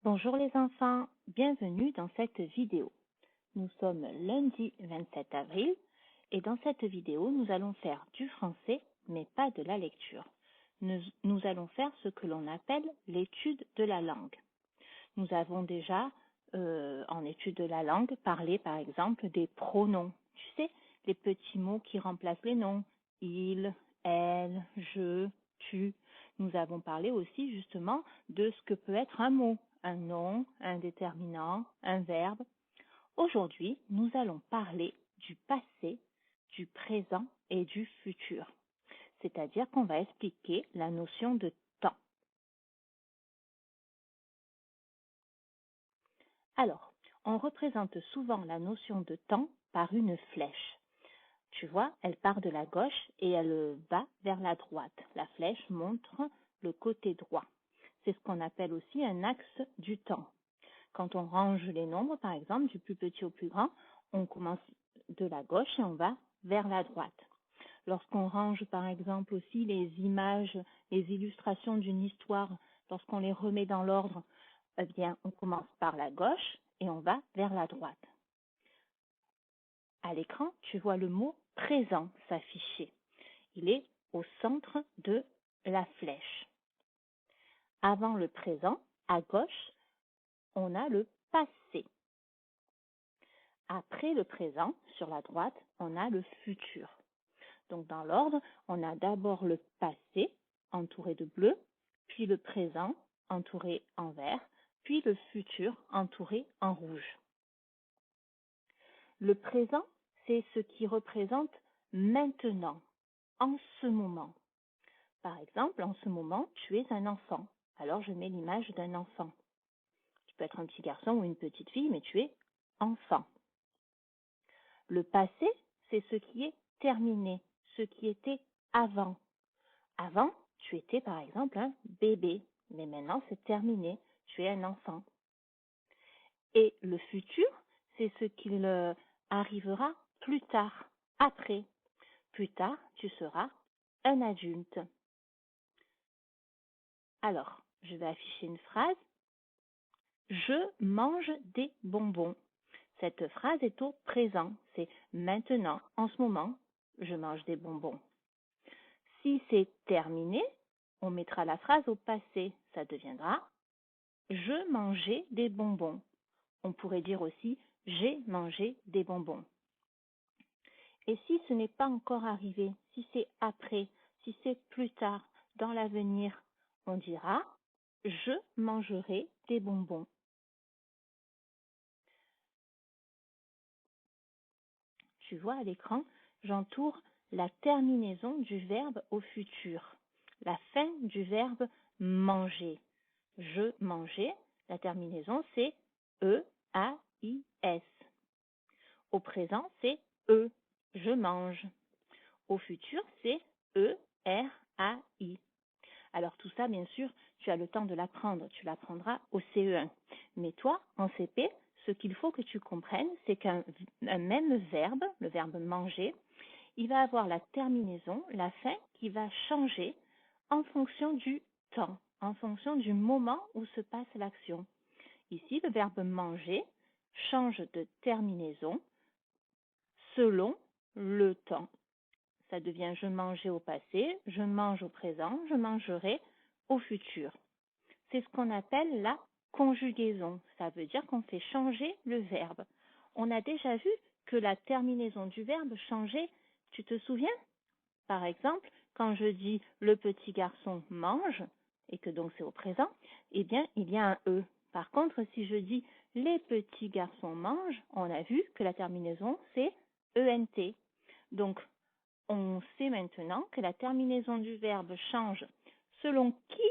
Bonjour les enfants, bienvenue dans cette vidéo. Nous sommes lundi 27 avril et dans cette vidéo, nous allons faire du français, mais pas de la lecture. Nous allons faire ce que l'on appelle l'étude de la langue. Nous avons déjà, en étude de la langue, parlé par exemple des pronoms. Tu sais, les petits mots qui remplacent les noms. Il, elle, je, tu. Nous avons parlé aussi justement de ce que peut être un mot, un nom, un déterminant, un verbe. Aujourd'hui, nous allons parler du passé, du présent et du futur. C'est-à-dire qu'on va expliquer la notion de temps. Alors, on représente souvent la notion de temps par une flèche. Tu vois, elle part de la gauche et elle va vers la droite. La flèche montre le côté droit. C'est ce qu'on appelle aussi un axe du temps. Quand on range les nombres, par exemple, du plus petit au plus grand, on commence de la gauche et on va vers la droite. Lorsqu'on range, par exemple, aussi les images, les illustrations d'une histoire, lorsqu'on les remet dans l'ordre, eh bien, on commence par la gauche et on va vers la droite. À l'écran, tu vois le mot présent s'afficher. Il est au centre de la flèche. Avant le présent, à gauche, on a le passé. Après le présent, sur la droite, on a le futur. Donc dans l'ordre, on a d'abord le passé, entouré de bleu, puis le présent, entouré en vert, puis le futur, entouré en rouge. Le présent, c'est ce qui représente maintenant, en ce moment. Par exemple, en ce moment, tu es un enfant. Alors je mets l'image d'un enfant. Tu peux être un petit garçon ou une petite fille, mais tu es enfant. Le passé, c'est ce qui est terminé, ce qui était avant. Avant, tu étais par exemple un bébé, mais maintenant c'est terminé, tu es un enfant. Et le futur, c'est ce qu'il arrivera plus tard, après. Plus tard, tu seras un adulte. Alors, je vais afficher une phrase. Je mange des bonbons. Cette phrase est au présent, c'est maintenant, en ce moment, je mange des bonbons. Si c'est terminé, on mettra la phrase au passé, ça deviendra je mangeais des bonbons. On pourrait dire aussi j'ai mangé des bonbons. Et si ce n'est pas encore arrivé, si c'est après, si c'est plus tard, dans l'avenir, on dira je mangerai des bonbons. Tu vois à l'écran, j'entoure la terminaison du verbe au futur, la fin du verbe manger. Je mangeais, la terminaison c'est E-A-I-S. Au présent c'est E, je mange. Au futur c'est E-R-A-I. Alors tout ça, bien sûr, tu as le temps de l'apprendre, tu l'apprendras au CE1. Mais toi, en CP, ce qu'il faut que tu comprennes, c'est qu'un même verbe, le verbe manger, il va avoir la terminaison, la fin, qui va changer en fonction du temps, en fonction du moment où se passe l'action. Ici, le verbe manger change de terminaison selon le temps. Ça devient je mangeais au passé, je mange au présent, je mangerai au futur. C'est ce qu'on appelle la conjugaison. Ça veut dire qu'on fait changer le verbe. On a déjà vu que la terminaison du verbe changeait. Tu te souviens? Par exemple, quand je dis le petit garçon mange, et que donc c'est au présent, eh bien, il y a un E. Par contre, si je dis les petits garçons mangent, on a vu que la terminaison c'est ENT. Donc, on sait maintenant que la terminaison du verbe change selon qui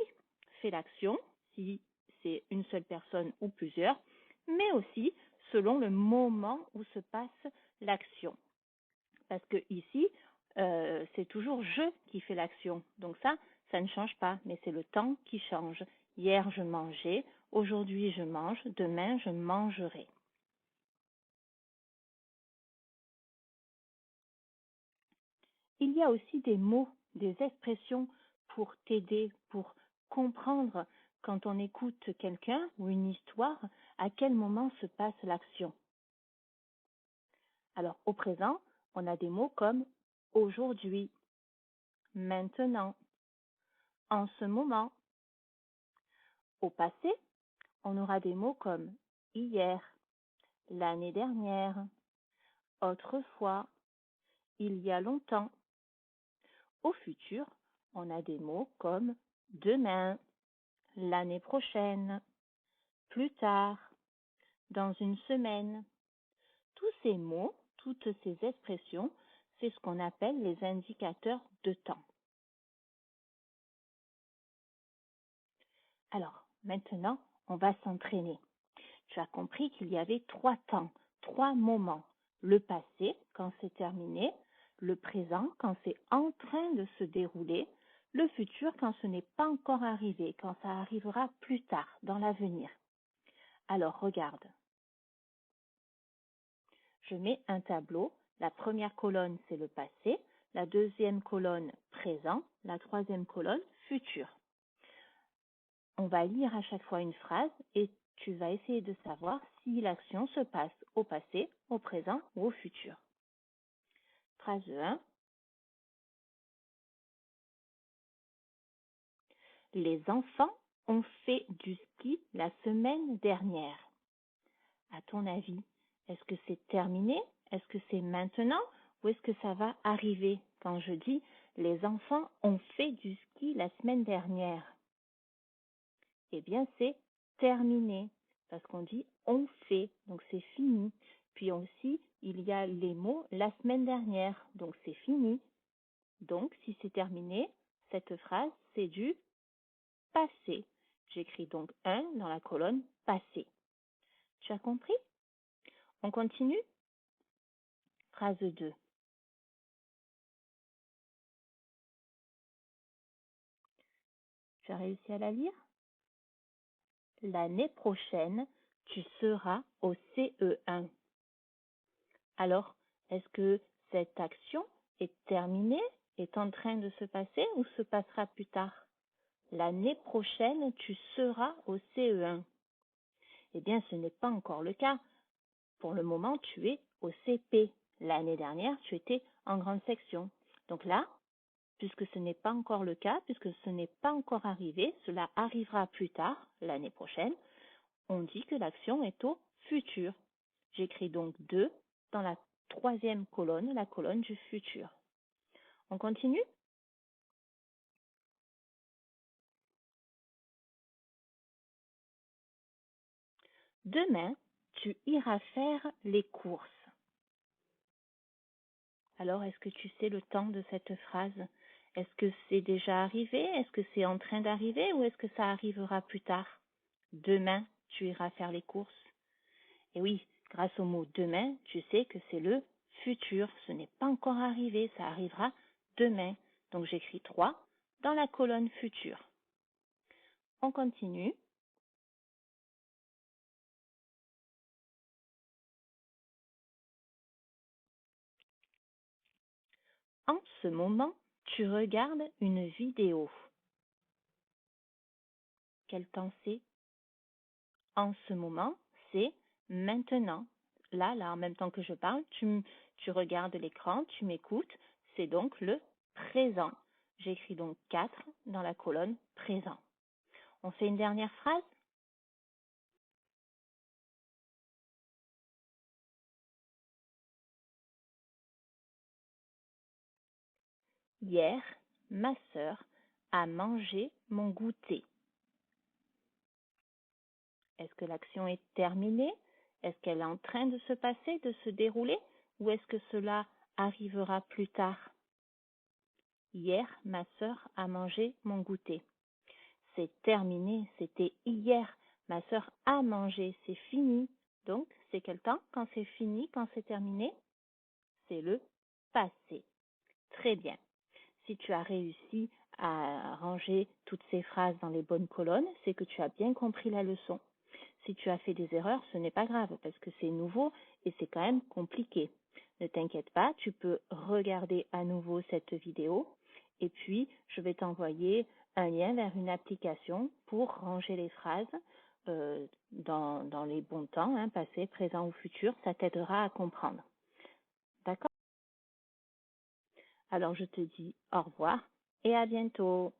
fait l'action, si c'est une seule personne ou plusieurs, mais aussi selon le moment où se passe l'action. Parce que ici, c'est toujours je qui fais l'action. Donc ça ne change pas, mais c'est le temps qui change. Hier, je mangeais, aujourd'hui, je mange, demain, je mangerai. Il y a aussi des mots, des expressions pour t'aider, pour comprendre Quand on écoute quelqu'un ou une histoire, à quel moment se passe l'action? Alors, au présent, on a des mots comme aujourd'hui, maintenant, en ce moment. Au passé, on aura des mots comme hier, l'année dernière, autrefois, il y a longtemps. Au futur, on a des mots comme demain, l'année prochaine, plus tard, dans une semaine. Tous ces mots, toutes ces expressions, c'est ce qu'on appelle les indicateurs de temps. Alors, maintenant, on va s'entraîner. Tu as compris qu'il y avait 3 temps, 3 moments. Le passé, quand c'est terminé, le présent, quand c'est en train de se dérouler, le futur, quand ce n'est pas encore arrivé, quand ça arrivera plus tard, dans l'avenir. Alors, regarde. Je mets un tableau. La première colonne, c'est le passé. La deuxième colonne, présent. La troisième colonne, futur. On va lire à chaque fois une phrase et tu vas essayer de savoir si l'action se passe au passé, au présent ou au futur. Phrase 1. Les enfants ont fait du ski la semaine dernière. À ton avis, est-ce que c'est terminé? Est-ce que c'est maintenant? Ou est-ce que ça va arriver quand je dis les enfants ont fait du ski la semaine dernière? Eh bien, c'est terminé parce qu'on dit on fait, donc c'est fini. Puis aussi, il y a les mots la semaine dernière, donc c'est fini. Donc, si c'est terminé, cette phrase, c'est du passé. J'écris donc 1 dans la colonne passé. Tu as compris? On continue? Phrase 2. Tu as réussi à la lire? L'année prochaine, tu seras au CE1. Alors, est-ce que cette action est terminée, est en train de se passer ou se passera plus tard? L'année prochaine, tu seras au CE1. Eh bien, ce n'est pas encore le cas. Pour le moment, tu es au CP. L'année dernière, tu étais en grande section. Donc là, puisque ce n'est pas encore le cas, puisque ce n'est pas encore arrivé, cela arrivera plus tard, l'année prochaine, on dit que l'action est au futur. J'écris donc 2 dans la troisième colonne, la colonne du futur. On continue? Demain, tu iras faire les courses. Alors, est-ce que tu sais le temps de cette phrase? Est-ce que c'est déjà arrivé? Est-ce que c'est en train d'arriver ou est-ce que ça arrivera plus tard? Demain, tu iras faire les courses. Et oui, grâce au mot demain, tu sais que c'est le futur. Ce n'est pas encore arrivé, ça arrivera demain. Donc j'écris 3 dans la colonne futur. On continue. En ce moment, tu regardes une vidéo. Quel temps c'est? En ce moment, c'est maintenant. Là, en même temps que je parle, tu regardes l'écran, tu m'écoutes. C'est donc le présent. J'écris donc 4 dans la colonne présent. On fait une dernière phrase? Hier, ma sœur a mangé mon goûter. Est-ce que l'action est terminée? Est-ce qu'elle est en train de se passer, de se dérouler? Ou est-ce que cela arrivera plus tard? Hier, ma sœur a mangé mon goûter. C'est terminé, c'était hier. Ma sœur a mangé, c'est fini. Donc, c'est quel temps quand c'est fini, quand c'est terminé? C'est le passé. Très bien. Si tu as réussi à ranger toutes ces phrases dans les bonnes colonnes, c'est que tu as bien compris la leçon. Si tu as fait des erreurs, ce n'est pas grave parce que c'est nouveau et c'est quand même compliqué. Ne t'inquiète pas, tu peux regarder à nouveau cette vidéo et puis je vais t'envoyer un lien vers une application pour ranger les phrases dans les bons temps, hein, passé, présent ou futur. Ça t'aidera à comprendre. D'accord? Alors je te dis au revoir et à bientôt.